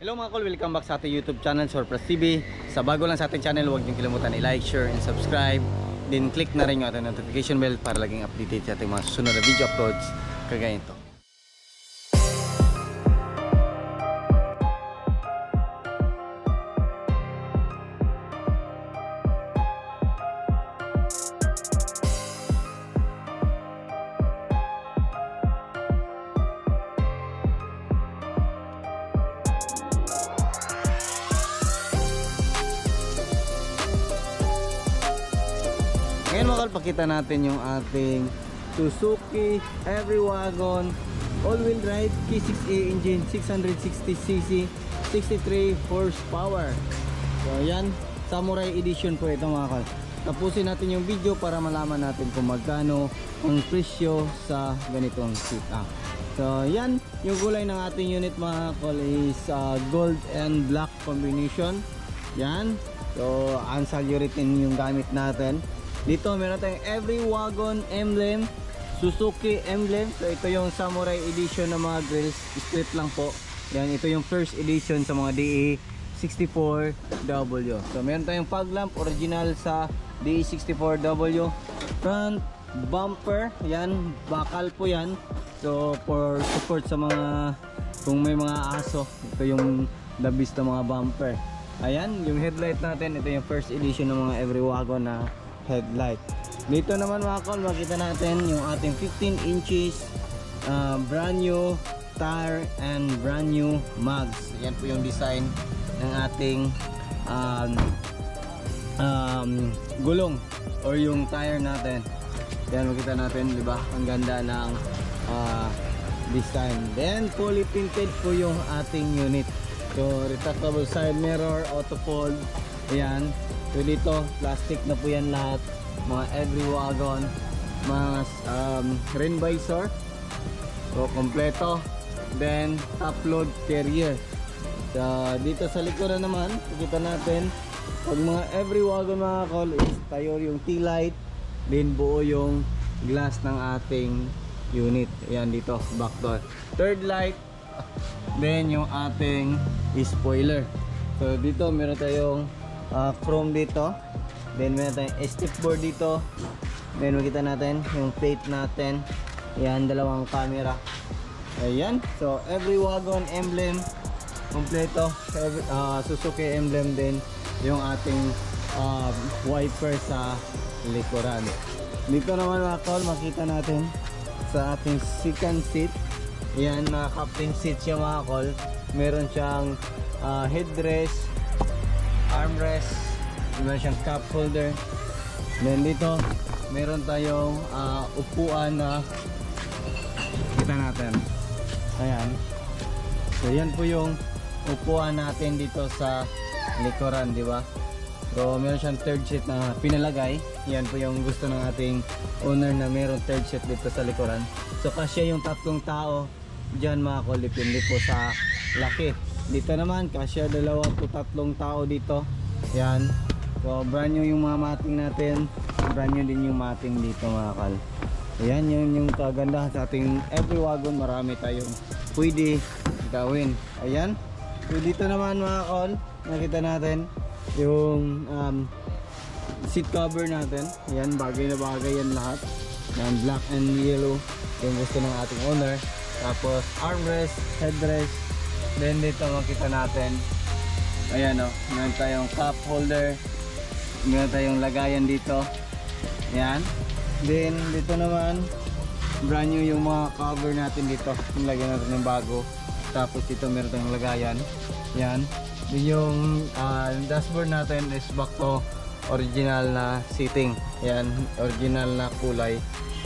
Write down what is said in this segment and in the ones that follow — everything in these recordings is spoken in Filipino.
Hello mga kol, welcome back sa ating YouTube channel, Surprise TV. Sa bago lang sa ating channel, huwag niyong kalimutan i-like, share, and subscribe. Then click na rin yung ating notification bell para laging updated sa ating mga susunod na video uploads kagaya ito. Ngayon mga kol, pakita natin yung ating Suzuki Every Wagon all-wheel drive K6A engine, 660cc, 63 horsepower. So yan, Samurai Edition po ito mga kol. Tapusin natin yung video para malaman natin kung magkano ang presyo sa ganitong setup. So yan, yung kulay ng ating unit mga kol is gold and black combination. Yan, so Ansal urethane yung gamit natin. Dito meron tayong Every Wagon emblem, Suzuki emblem. So ito yung Samurai Edition na mga grills, straight lang po. Yan, ito yung first edition sa mga DE64W. So meron tayong fog lamp original sa DE64W. Front bumper, yan, bakal po yan. So for support sa mga, kung may mga aso, ito yung the best na mga bumper. Ayan, yung headlight natin, ito yung first edition ng mga Every Wagon na headlight. Dito naman mga kol, makita natin yung ating 15 inches brand new tire and brand new mugs. Yan po yung design ng ating gulong or yung tire natin. Yan, makita natin, di ba? Ang ganda ng design. Then fully tinted po yung ating unit. So retractable side mirror, auto fold. Ayan. So dito, plastic na po yan lahat. Mga Every Wagon, mga rain visor. So kompleto. Then top load carrier. So dito sa likuran naman, kita natin pag mga Every Wagon mga kol is tayo yung T-light, then buo yung glass ng ating unit. Ayan dito, back door. Third light, then yung ating spoiler. So dito meron tayong chrome dito, then meron tayong step board dito, then makita natin yung plate natin. Yan, dalawang camera. Ayan, so Every Wagon emblem kompleto. Suzuki emblem din yung ating wiper sa likuran. Dito naman mga kol, makita natin sa ating second seat. Yan, captain seat siya mga kol. Meron siyang headrest, armrest, meron siyang cup holder. Then dito meron tayong upuan na kita natin. Ayan, so yan po yung upuan natin dito sa likuran, di ba? So meron siyang third seat na pinalagay. Yan po yung gusto ng ating owner, na meron third seat dito sa likuran. So kasya yung tatlong tao dyan mga kol, depende po sa laki. Dito naman kasya dalawa to tatlong tao dito. Yan, so brand new yung mga mating natin, brand new din yung mating dito mga kal. Ayan, yung kagandahan sa ating Every Wagon, marami tayong pwede gawin. Ayan, so dito naman mga kal, nakita natin yung seat cover natin. Ayan, bagay na bagay yan lahat. Yan, black and yellow yung gusto ng ating owner. Tapos armrest, headrest. Then dito makita natin, ayan o, meron tayong cup holder, meron tayong lagayan dito. Ayan. Then dito naman, brand new yung mga cover natin dito. Yung lagyan natin ng bago. Tapos dito meron tayong lagayan. Ayan. Then yung dashboard natin is back to original na seating. Ayan, original na kulay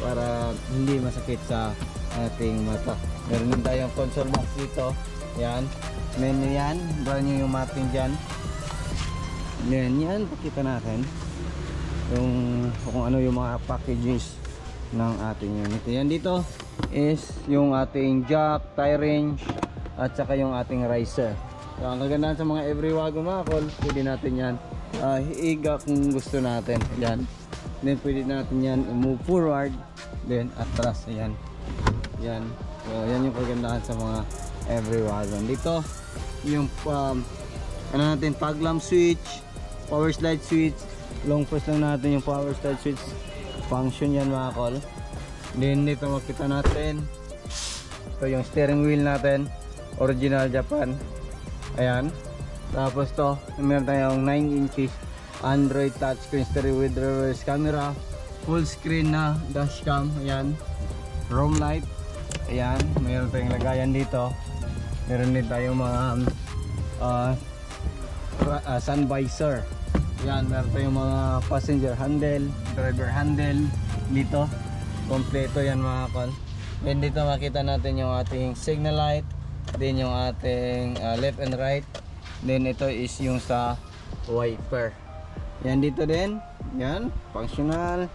para hindi masakit sa ating mata. Meron din tayong console box dito. Yan, menu yan, brand new yung mating dyan. Yan, pakita natin yung kung ano yung mga packages ng ating unit. Yan dito is yung ating jack, tire range, at saka yung ating riser. So ang kagandahan sa mga Every Wagon mga kol, pwede natin yan hiiga kung gusto natin. Yan, then pwede natin yan move forward, then atras. Ayan, yan. So yan yung kagandahan sa mga Every Wagon. Dito yung ano natin, fog lamp switch, power slide switch. Long press lang natin yung power slide switch, function yan mga kol. Then dito makita natin ito yung steering wheel natin, original Japan. Ayan. Tapos to, meron tayong 9 inches Android touchscreen stereo with reverse camera, full screen na dashcam. Ayan, roam light. Ayan, meron tayong lagayan dito. Meron din tayong mga sun visor. Ayan, meron tayong mga passenger handle, driver handle dito. Kompleto yan mga kon. Then dito makita natin yung ating signal light, then yung ating left and right. Then ito is yung sa wiper. Yan dito din, yan, functional.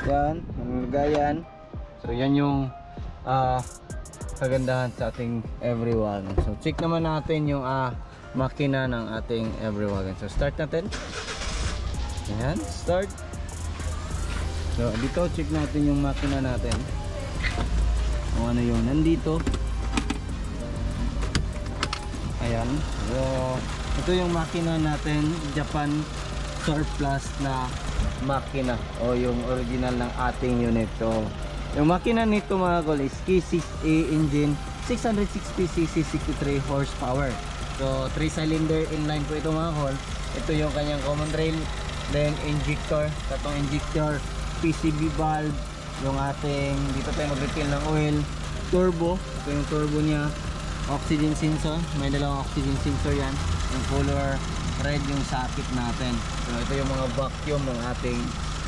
Yan, nalagayan. So yan yung kagandahan sa ating Everywagon. So check naman natin yung makina ng ating Everywagon. So start natin. Yan, start. So dito check natin yung makina natin. Kung ano yung nandito. Ayan. So ito yung makina natin, Japan surplus na makina o yung original ng ating unit. So yung makina nito mga kol is K6A engine, 660cc, 63 horsepower. So 3 cylinder inline po ito mga kol. Ito yung kanyang common rail, then injector, tatong injector, PCB valve, yung ating dito tayo mag-refill ng oil, turbo, ito yung turbo niya, oxygen sensor, may dalawang oxygen sensor yan, yung color red yung socket natin. So ito yung mga vacuum ng ating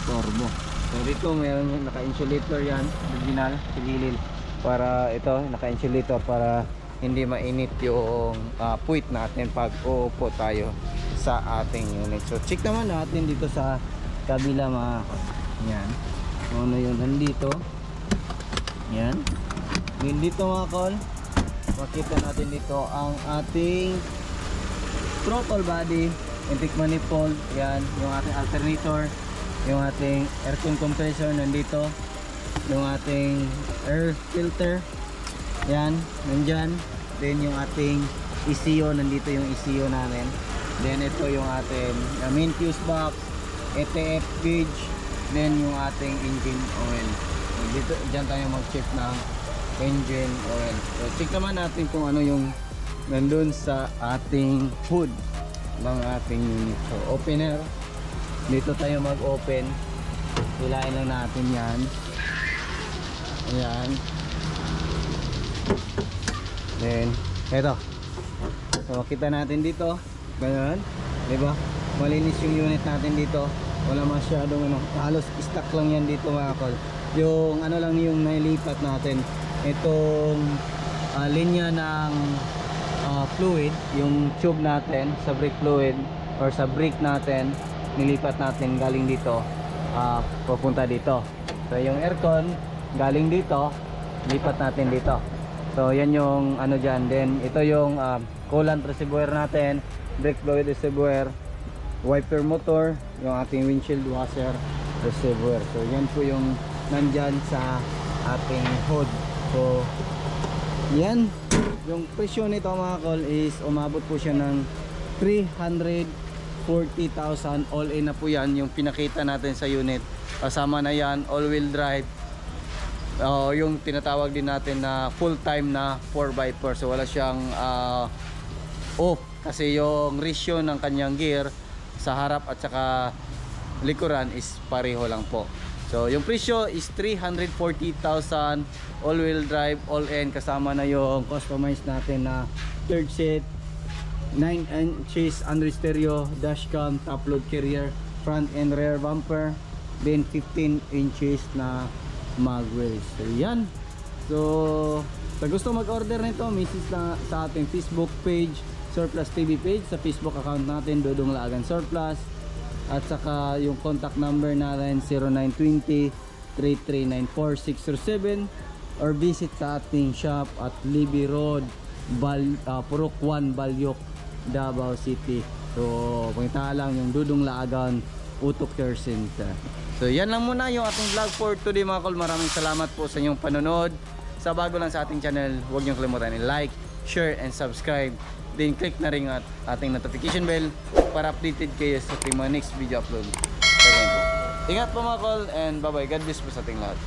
turbo. So dito mayroon naka-insulator yan, original, sililil. Para ito, naka-insulator para hindi mainit yung puwit natin pag uupo tayo sa ating unit. So check naman natin dito sa kabila mga yan. Ano yun nandito? Yan. Then dito mga kol, makita natin dito ang ating throttle body, intake manifold, yan, yung ating alternator, yung ating aircon compressor nandito, yung ating air filter, yan, nandyan. Then yung ating ECU, nandito yung ECU namin. Then ito yung ating main fuse box, ETF gauge, then yung ating engine oil. So dito, dyan tayo mag-check ng engine oil. So check naman natin kung ano yung nandun sa ating hood ng ating unit. So opener, dito tayo mag-open. Hilain lang natin yan. Ayan. Then eto, so makita natin dito ganyan, diba? Malinis yung unit natin dito, wala masyadong ano, halos stock lang yan dito mga kol. Yung ano lang yung nailipat natin, itong linya ng fluid, yung tube natin sa brake fluid or sa brake natin, nilipat natin galing dito papunta dito. So yung aircon galing dito, lipat natin dito. So yan yung ano dyan. Then ito yung coolant reservoir natin, brake fluid reservoir, wiper motor, yung ating windshield washer reservoir. So yan po yung nandyan sa ating hood. So yan, yung presyo nito mga kol is umabot po siya ng 340,000 all in na po yan, yung pinakita natin sa unit. Kasama na yan all wheel drive, yung tinatawag din natin na full time na 4x4. So wala siyang off kasi yung ratio ng kanyang gear sa harap at saka likuran is pareho lang po. So yung presyo is 340,000 all wheel drive all in, kasama na yung customized natin na third seat, 9 inches Android stereo, dashcam, top load carrier, front and rear bumper, then 15 inches na mag wheels. So yan. So sa gusto mag-order nito, message lang sa ating Facebook page, Surplus TV page, sa Facebook account natin, Dodong Laagan Surplus, at saka yung contact number natin 0920-3394-607, or visit sa ating shop at Libby Road, Purok 1, Balyok, Davao City. So punta lang yung Dodong Laagan Auto Care Center. So yan lang muna yung ating vlog for today mga kol. Maraming salamat po sa inyong panonood. Sa bago lang sa ating channel, huwag niyong kalimutan i-like, share and subscribe. Then click na rin at ating notification bell para updated kayo sa ating mga next video upload. Again po. Ingat po mga call and bye bye. God bless po sa ating lahat.